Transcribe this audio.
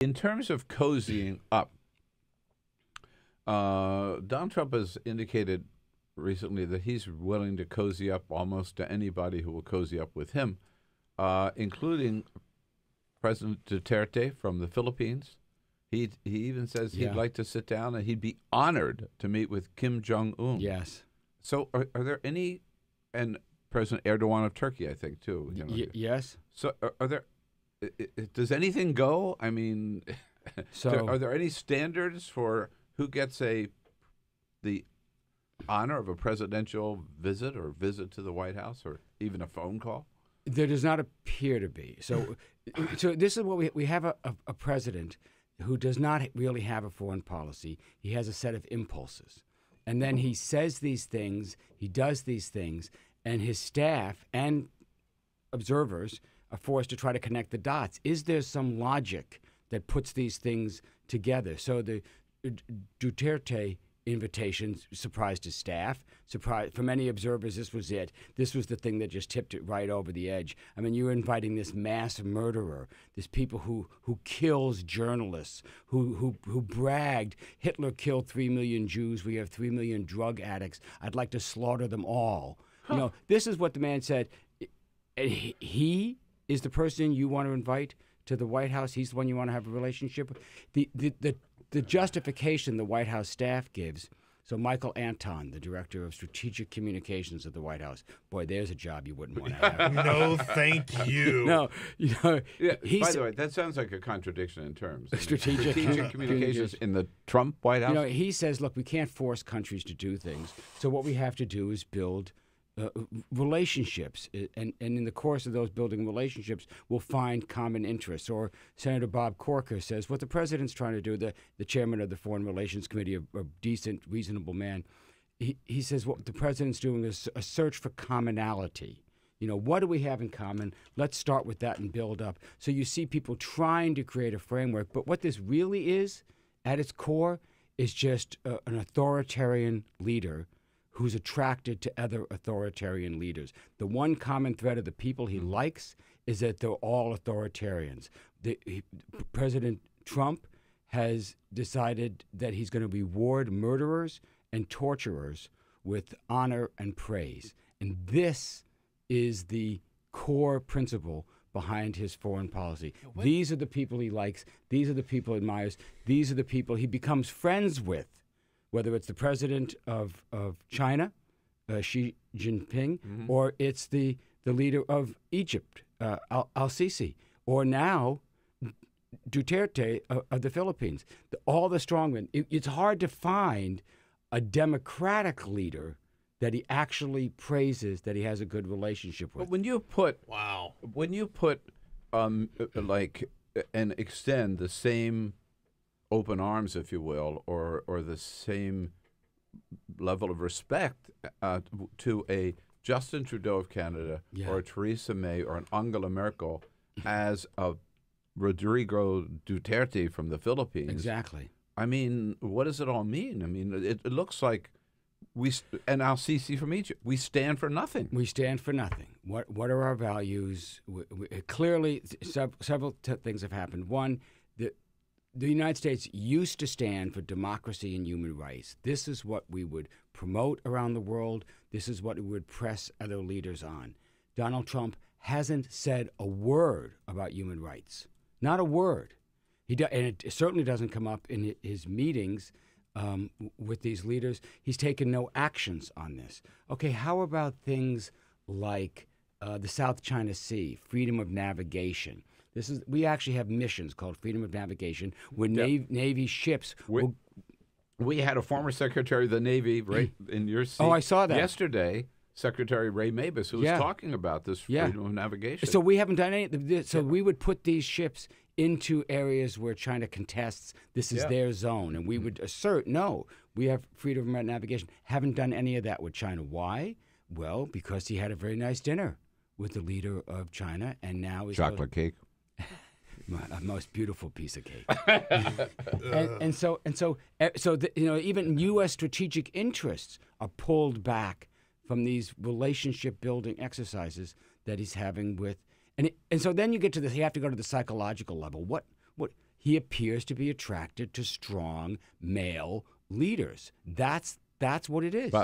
In terms of cozying up, Donald Trump has indicated recently that he's willing to cozy up almost to anybody who will cozy up with him, including President Duterte from the Philippines. He even says he'd like to sit down and he'd be honored to meet with Kim Jong-un. Yes. So are there any, and President Erdogan of Turkey, I think, too. You know. Yes. So are there, does anything go? I mean, So are there any standards for who gets the honor of a presidential visit or visit to the White House or even a phone call? there does not appear to be. So this is what we have a president who does not really have a foreign policy. He has a set of impulses. And then he says these things, he does these things, and his staff and observers are forced to try to connect the dots. Is there some logic that puts these things together? So the Duterte invitation surprised his staff. For many observers, this was it. This was the thing that just tipped it right over the edge. I mean, you're inviting this mass murderer, this people who kills journalists, who bragged, Hitler killed 3 million Jews, we have 3 million drug addicts, I'd like to slaughter them all. You know, this is what the man said. He is the person you want to invite to the White House. He's the one you want to have a relationship with. The justification the White House staff gives, so Michael Anton, the director of strategic communications at the White House, boy, there's a job you wouldn't want to have. No, thank you. No, you know. Yeah, by the way, that sounds like a contradiction in terms. Strategic communications in the Trump White House. You know, he says, look, we can't force countries to do things. So what we have to do is build relationships, and in the course of those building relationships, we'll find common interests. Or Senator Bob Corker says, what the president's trying to do, the chairman of the Foreign Relations Committee, a decent, reasonable man, he says what the president's doing is a search for commonality. You know, what do we have in common? Let's start with that and build up. So you see people trying to create a framework, but what this really is, at its core, is just an authoritarian leader who's attracted to other authoritarian leaders. The one common thread of the people he likes is that they're all authoritarians. President Trump has decided that he's going to reward murderers and torturers with honor and praise. And this is the core principle behind his foreign policy. These are the people he likes. These are the people he admires. These are the people he becomes friends with, whether it's the president of China, Xi Jinping, or it's the leader of Egypt, al-Sisi, or now Duterte of the Philippines. All the strongmen. It's hard to find a democratic leader that he actually praises, that he has a good relationship with. But when you put like and extend the same open arms, if you will, or the same level of respect to a Justin Trudeau of Canada, or a Theresa May, or an Angela Merkel, as a Rodrigo Duterte from the Philippines. Exactly. I mean, what does it all mean? I mean, it looks like and al-Sisi from Egypt, we stand for nothing. We stand for nothing. What are our values? Clearly, several things have happened. One, the United States used to stand for democracy and human rights. This is what we would promote around the world. This is what we would press other leaders on. Donald Trump hasn't said a word about human rights. Not a word. And it certainly doesn't come up in his meetings with these leaders. He's taken no actions on this. Okay, how about things like the South China Sea, freedom of navigation? We actually have missions called Freedom of Navigation, where Navy ships We had a former Secretary of the Navy right in your seat. Oh, I saw that yesterday, Secretary Ray Mabus, who was talking about this freedom of navigation. So we haven't done any. So we would put these ships into areas where China contests. This is their zone, and we would assert, no, we have freedom of navigation. Haven't done any of that with China. Why? Well, because he had a very nice dinner with the leader of China, and now is chocolate cake. A most beautiful piece of cake. So you know, even U.S. strategic interests are pulled back from these relationship building exercises that he's having with, and so then you get to this. You have to go to the psychological level. What he appears to be attracted to strong male leaders. That's what it is. But